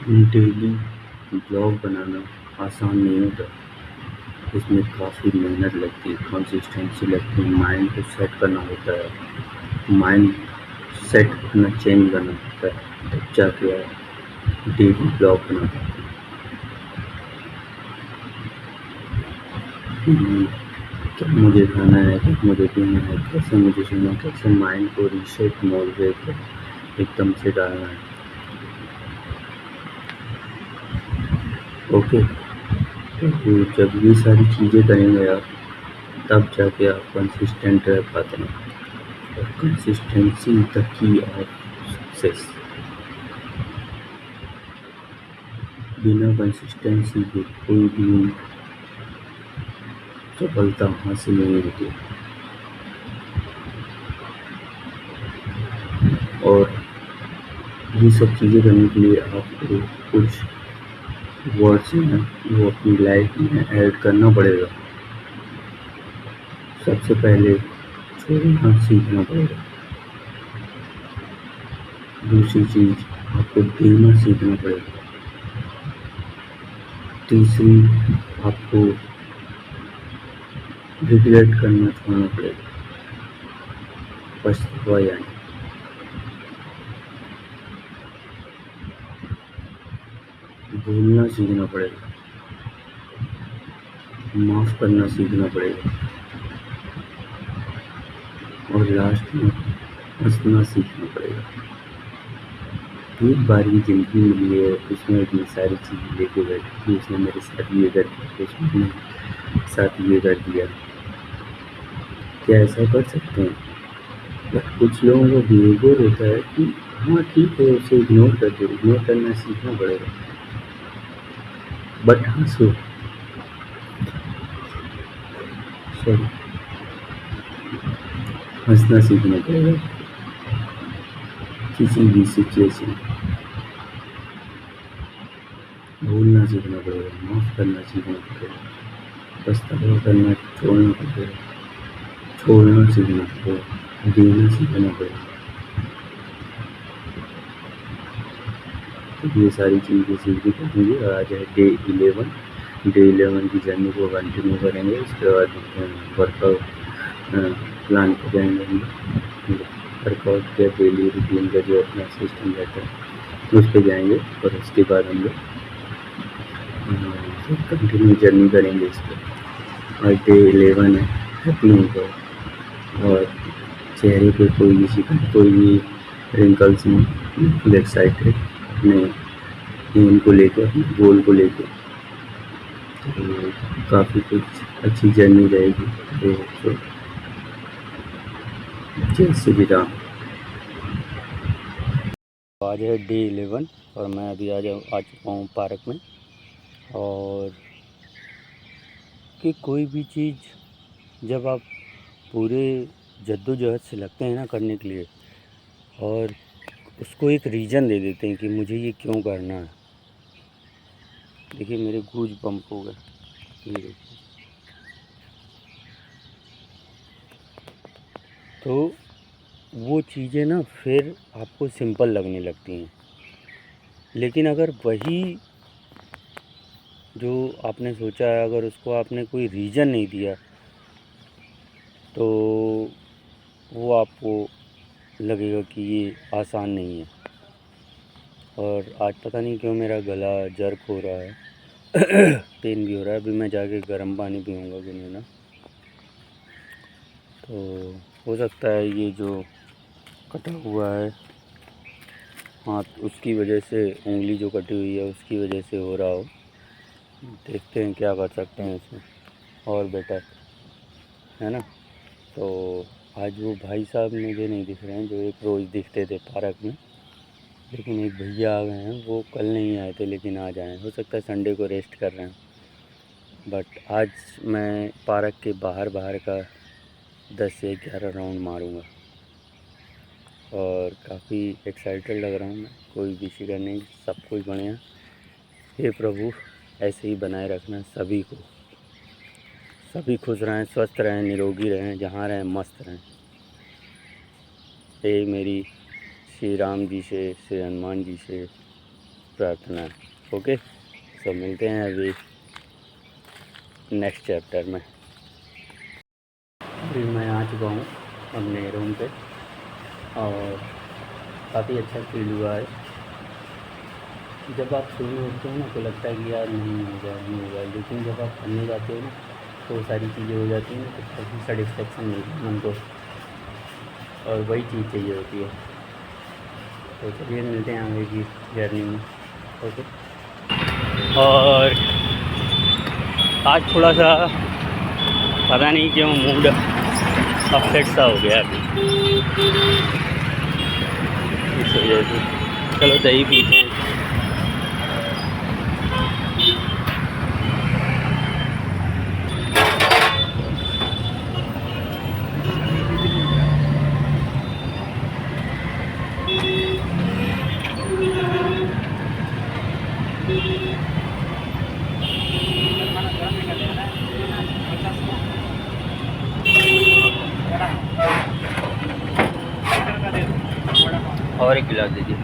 Daily blog बनाना आसान नहीं होता। इसमें काफ़ी मेहनत लगती है, कंसिस्टेंसी लगती है, माइंड को सेट करना होता है। माइंड सेट अपना चेंज करना होता है, तब जाके आप डेली ब्लॉग बना पाते हैं। क्या मुझे खाना है, क्या मुझे पीना है, कैसे मुझे सुनना, कैसे माइंड को रीसेट मोड पे एकदम से डालना है। ओके, तो जब ये सारी चीज़ें करेंगे आप, तब जाके आप कंसिस्टेंट रह पाते हैं। और consistency the key of success. बिना कंसिस्टेंसी के कोई भी सफलता हासिल नहीं होती। और ये सब चीज़ें करने के लिए आपको कुछ वर्ड्स हैं वो अपनी लाइफ में ऐड करना पड़ेगा। सबसे पहले छोड़ना सीखना पड़ेगा। दूसरी चीज़, आपको देना सीखना पड़ेगा। तीसरी, आपको रिग्रेट करना छोड़ना पड़ेगा, पछतावा यानी। भूलना सीखना पड़ेगा, माफ़ करना सीखना पड़ेगा, और लास्ट में हंसना सीखना पड़ेगा। एक बार की ज़िंदगी मिली है, उसमें इतनी सारी चीज़ें लेके बैठी थी, उसने मेरे साथ ये कर दिया, उसने मेरे साथ ये कर दिया। क्या ऐसा कर सकते हैं? बट कुछ लोगों का बिहेवियर होता है कि हाँ ठीक है, उसे इग्नोर कर दो। इग्नोर करना सीखना पड़ेगा, बट हंसो। सॉरी, हंसना सीखना पड़ेगा किसी भी सिचुएशन। भूलना सीखना पड़ेगा, माफ़ करना सीखना पड़ेगा, पछतावा करना छोड़ना पड़ेगा, छोड़ना सीखना पड़ेगा, देना सीखना पड़ेगा। तो ये सारी चीज़ें सीखनी पड़ेंगी। आज है डे 11। डे 11 की जर्नी को कंटिन्यू करेंगे। उसके बाद वर्कआउट प्लान करेंगे हम लोग। वर्कआउट या डेली रूटीन का जो अपना सिस्टम रहता है उस पर जाएंगे, और उसके बाद हम लोग कंटिन्यू जर्नी करेंगे इस पर। आज डे 11 है। Happy new year. और चेहरे पे कोई भी शिकायत, कोई भी रिंकल्स नहीं, बिल्कुल एक्साइटेड अपने एम को लेकर, अपने गोल को लेकर। तो काफ़ी कुछ अच्छी जर्नी रहेगी। तो जय श्री राम। आज है डे 11 और मैं अभी आ चुका हूँ पार्क में। और कि कोई भी चीज़ जब आप पूरे जद्दोजहद से लगते हैं ना करने के लिए, और उसको एक रीज़न दे देते हैं कि मुझे ये क्यों करना है। देखिए मेरे गूज बम्प हो गए, ये देखिए। तो वो चीज़ें ना फिर आपको सिंपल लगने लगती हैं। लेकिन अगर वही जो आपने सोचा है, अगर उसको आपने कोई रीज़न नहीं दिया, तो वो आपको लगेगा कि ये आसान नहीं है। और आज पता नहीं क्यों मेरा गला जर्क हो रहा है पेन भी हो रहा है। अभी मैं जाके गर्म पानी पीऊँगा गुनगुना। तो हो सकता है ये जो कटा हुआ है हाथ, उसकी वजह से, उंगली जो कटी हुई है उसकी वजह से हो रहा हो। देखते हैं क्या कर सकते हैं इसमें और बेटर, है ना। तो आज वो भाई साहब मुझे नहीं दिख रहे हैं जो एक रोज़ दिखते थे पार्क में, लेकिन एक भैया आ गए हैं। वो कल नहीं आए थे लेकिन आज आए। हो सकता है संडे को रेस्ट कर रहे हैं। बट आज मैं पार्क के बाहर का 10 से 11 राउंड मारूंगा और काफ़ी एक्साइटेड लग रहा हूँ मैं। कोई भी शिकन नहीं, सब कुछ बढ़िया। हे प्रभु, ऐसे ही बनाए रखना सभी को। सभी खुश रहें, स्वस्थ रहें, निरोगी रहें, जहाँ रहें मस्त रहें। ये मेरी श्री राम जी से, श्री हनुमान जी से प्रार्थना है। ओके, सब मिलते हैं अभी नेक्स्ट चैप्टर में। अभी मैं आ चुका हूँ अपने रूम पे और काफ़ी अच्छा फील हुआ है। जब आप सोने उठते हो ना तो लगता है कि यार नहीं होगा, लेकिन जब आप पढ़ने जाते हो ना तो सारी चीज़ें हो जाती हैं ना, तो काफ़ी सेटिस्फेक्शन मिलती है मन को और वही चीज़ चाहिए होती है। तो चलिए मिलते हैं आगे की जर्नी में। ओके, और आज थोड़ा सा पता नहीं क्यों मूड अपसेट सा हो गया अभी, इस वजह से। चलो दही पीते हैं। और एक गिलास दीजिए।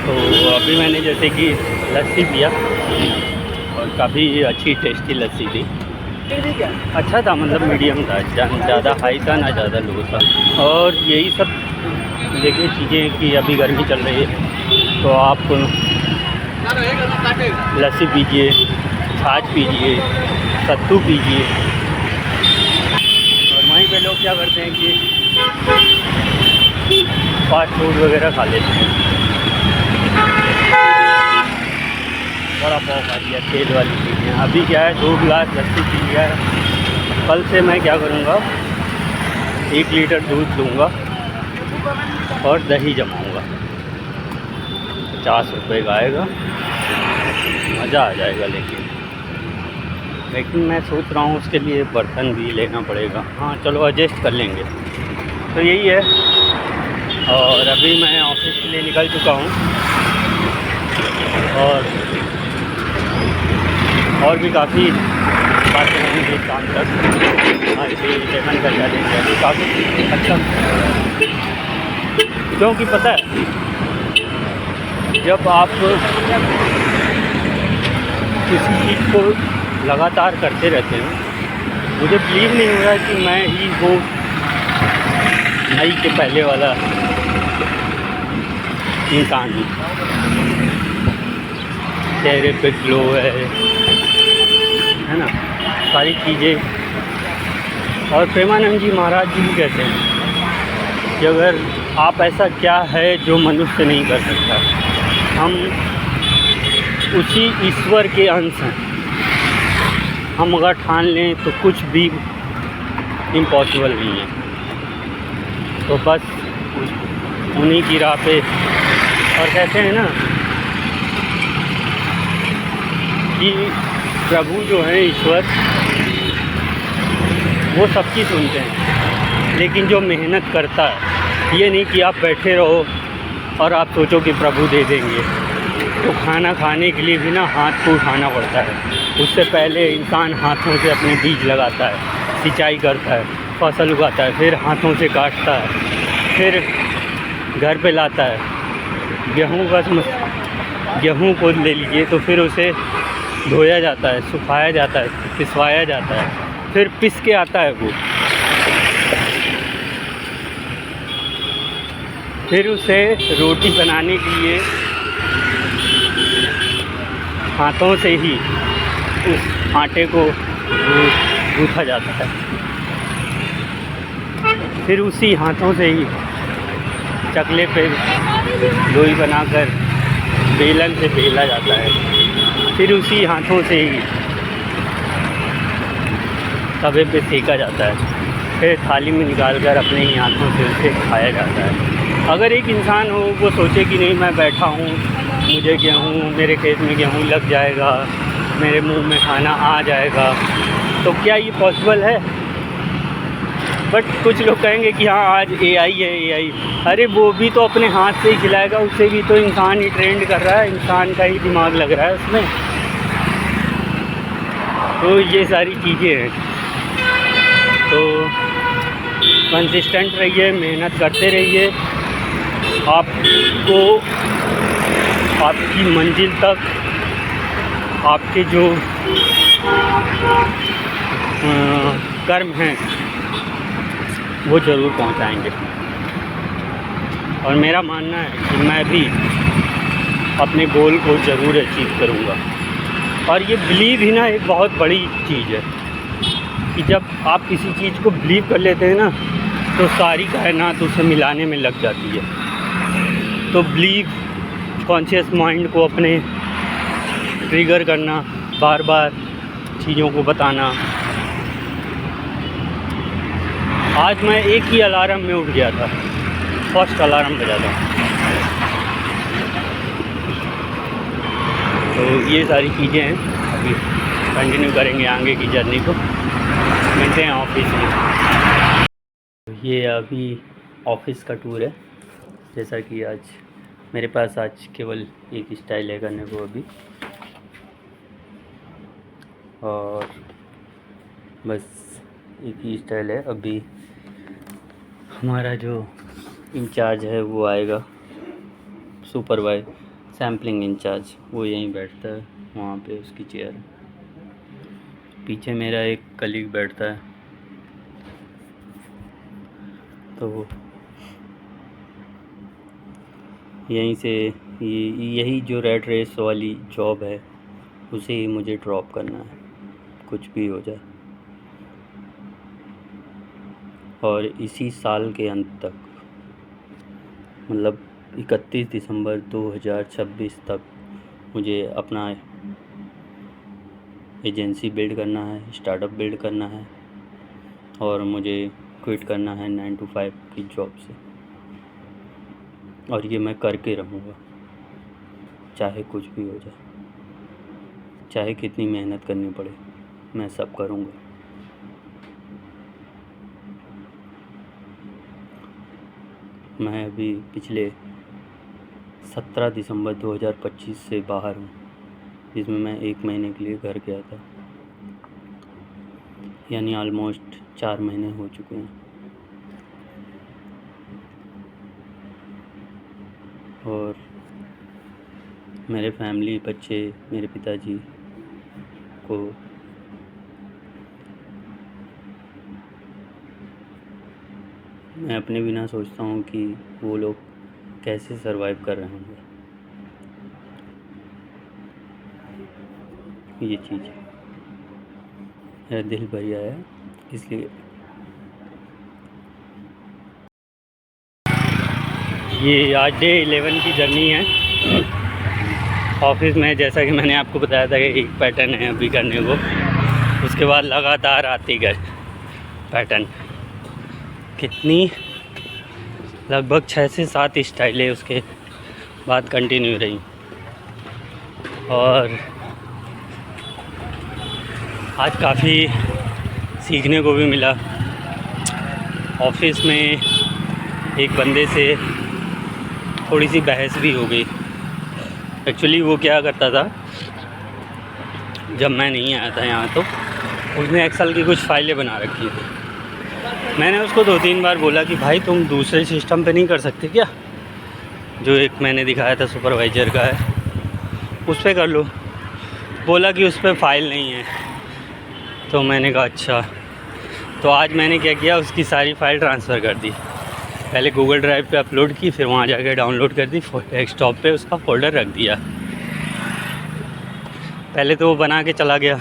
तो अभी मैंने जैसे कि लस्सी पिया और काफ़ी अच्छी टेस्टी लस्सी थी। अच्छा था, मतलब मीडियम था, ज़्यादा हाई था ना ज़्यादा लो था। और यही सब देखिए चीज़ें कि अभी गर्मी चल रही है तो आप लस्सी पीजिए, छाछ पीजिए, सत्तू पीजिए। और वहीं पे लोग क्या करते हैं कि फास्ट फूड वगैरह खा लेते हैं, बड़ा पाव खा लिया, तेल वाली चीज़ें। अभी क्या है 2 गिलास लस्सी पी लिया है। कल से मैं क्या करूँगा, 1 लीटर दूध लूँगा और दही जमाऊँगा। 50 रुपये का आएगा, मज़ा आ जाएगा। लेकिन मैं सोच रहा हूँ उसके लिए बर्तन भी लेना पड़ेगा। हाँ चलो एडजस्ट कर लेंगे। तो यही है। और अभी मैं ऑफिस के लिए निकल चुका हूँ और भी काफ़ी बातें होंगी शाम तक। अभी 11 का चैलेंज है, अभी काफ़ी अच्छा, क्योंकि पता है जब आप किसी चीज़ को लगातार करते रहते हैं, मुझे बिलीव नहीं हो रहा कि मैं ही वो मई के पहले वाला इंसान हूँ। चेहरे पे ग्लो है ना, सारी चीज़ें। और प्रेमानंद जी महाराज जी भी कहते हैं कि अगर आप ऐसा क्या है जो मनुष्य नहीं कर सकता, हम उसी ईश्वर के अंश हैं। हम अगर ठान लें तो कुछ भी इम्पॉसिबल नहीं है। तो बस उन्हीं की राह पे। और कहते हैं ना कि प्रभु जो है ईश्वर, वो सबकी सुनते हैं, लेकिन जो मेहनत करता है, ये नहीं कि आप बैठे रहो और आप सोचो कि प्रभु दे देंगे। तो खाना खाने के लिए भी ना हाथ को उठाना पड़ता है। उससे पहले इंसान हाथों से अपने बीज लगाता है, सिंचाई करता है, फसल उगाता है, फिर हाथों से काटता है, फिर घर पे लाता है। गेहूँ को ले लीजिए तो फिर उसे धोया जाता है, सुखाया जाता है, पिसवाया जाता है, फिर पिस के आता है वो। फिर उसे रोटी बनाने के लिए हाथों से ही उस आटे को गूँथा जाता है। फिर उसी हाथों से ही चकले पे लोई बनाकर बेलन से बेला जाता है, फिर उसी हाथों से ही तवे पे सेका जाता है, फिर थाली में निकालकर अपने ही हाथों से उसे खाया जाता है। अगर एक इंसान हो वो सोचे कि नहीं मैं बैठा हूँ, मुझे गेहूँ, मेरे खेत में गेहूँ लग जाएगा, मेरे मुंह में खाना आ जाएगा, तो क्या ये पॉसिबल है? बट कुछ लोग कहेंगे कि हाँ आज AI है, AI। अरे वो भी तो अपने हाथ से ही खिलाएगा, उससे भी तो इंसान ही ट्रेंड कर रहा है, इंसान का ही दिमाग लग रहा है उसमें। तो ये सारी चीज़ें हैं। तो कंसिस्टेंट रहिए, मेहनत करते रहिए, आपको आपकी मंजिल तक आपके जो कर्म हैं वो ज़रूर पहुंचाएंगे। और मेरा मानना है कि मैं भी अपने गोल को ज़रूर अचीव करूंगा। और ये बिलीव ही ना एक बहुत बड़ी चीज़ है कि जब आप किसी चीज़ को बिलीव कर लेते हैं ना तो सारी कायनात उसे मिलाने में लग जाती है। तो बिलीव, कॉन्शियस माइंड को अपने ट्रिगर करना, बार बार चीज़ों को बताना। आज मैं एक ही अलार्म में उठ गया था, फर्स्ट अलार्म बजा था। तो ये सारी चीज़ें हैं, अभी कंटिन्यू करेंगे आगे की जर्नी को। मिलते हैं ऑफिस में। ये अभी ऑफिस का टूर है। जैसा कि आज मेरे पास आज केवल एक स्टाइल है करने को अभी, और बस एक ही स्टाइल है। अभी हमारा जो इंचार्ज है वो आएगा, सुपरवाइज सैम्पलिंग इंचार्ज, वो यहीं बैठता है, वहाँ पे उसकी चेयर है। पीछे मेरा एक कलीग बैठता है। तो यहीं से यही जो रेड रेस वाली जॉब है उसे ही मुझे ड्रॉप करना है, कुछ भी हो जाए। और इसी साल के अंत तक, मतलब 31 दिसंबर 2026 तक मुझे अपना एजेंसी बिल्ड करना है, स्टार्टअप बिल्ड करना है, और मुझे क्विट करना है 9 to 5 की जॉब से। और ये मैं करके रहूँगा, चाहे कुछ भी हो जाए, चाहे कितनी मेहनत करनी पड़े, मैं सब करूँगा। मैं अभी पिछले 17 दिसंबर 2025 से बाहर हूँ, जिसमें मैं 1 महीने के लिए घर गया था, यानी ऑलमोस्ट 4 महीने हो चुके हैं। और मेरे फैमिली, बच्चे, मेरे पिताजी को मैं अपने बिना सोचता हूँ कि वो लोग कैसे सरवाइव कर रहे होंगे। ये चीज़ मेरा दिल भर आया, इसलिए ये आज डे 11 की जर्नी है ऑफिस में। जैसा कि मैंने आपको बताया था कि एक पैटर्न है अभी करने को, उसके बाद लगातार आती गए पैटर्न। कितनी, लगभग 6 से 7 स्टाइलें उसके बाद कंटिन्यू रही। और आज काफ़ी सीखने को भी मिला। ऑफिस में एक बंदे से थोड़ी सी बहस भी हो गई। एक्चुअली वो क्या करता था, जब मैं नहीं आया था यहाँ, तो उसने एक्सेल की कुछ फाइलें बना रखी थी। मैंने उसको 2-3 बार बोला कि भाई तुम दूसरे सिस्टम पे नहीं कर सकते क्या, जो एक मैंने दिखाया था सुपरवाइज़र का है, उस पर कर लो। बोला कि उस पर फाइल नहीं है। तो मैंने कहा अच्छा। तो आज मैंने क्या किया, उसकी सारी फ़ाइल ट्रांसफ़र कर दी। पहले गूगल ड्राइव पे अपलोड की, फिर वहाँ जाकर डाउनलोड कर दी, डेस्कटॉप पे उसका फ़ोल्डर रख दिया। पहले तो वो बना के चला गया,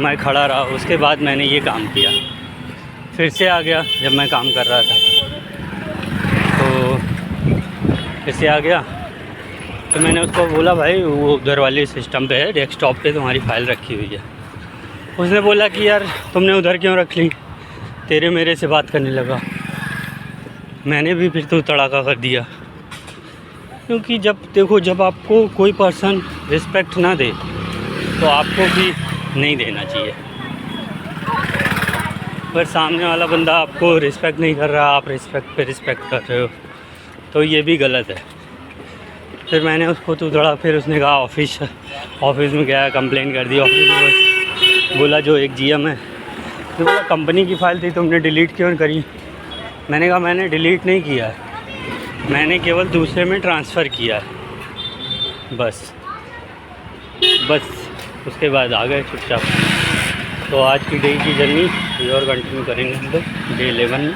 मैं खड़ा रहा, उसके बाद मैंने ये काम किया। फिर से आ गया जब मैं काम कर रहा था। तो फिर से आ गया। तो मैंने उसको बोला भाई वो उधर वाले सिस्टम पे है, डेस्कटॉप पे तुम्हारी फ़ाइल रखी हुई है। उसने बोला कि यार तुमने उधर क्यों रख ली, तेरे मेरे से बात करने लगा। मैंने भी फिर तो तड़ाका कर दिया, क्योंकि जब देखो जब आपको कोई पर्सन रिस्पेक्ट ना दे तो आपको भी नहीं देना चाहिए। पर सामने वाला बंदा आपको रिस्पेक्ट नहीं कर रहा, आप रिस्पेक्ट पे रिस्पेक्ट कर रहे हो, तो ये भी गलत है। फिर मैंने उसको तो थोड़ा, फिर उसने कहा ऑफिस में गया, कंप्लेंट कर दी। ऑफिस में बोला जो एक जीएम है, तो बोला कंपनी की फ़ाइल थी तुमने डिलीट क्यों करी। मैंने कहा मैंने डिलीट नहीं किया है, मैंने केवल दूसरे में ट्रांसफ़र किया है, बस। उसके बाद आ गए चुपचाप। तो आज की डे की जर्नी और कंटिन्यू करेंगे हम लोग डे 11 में।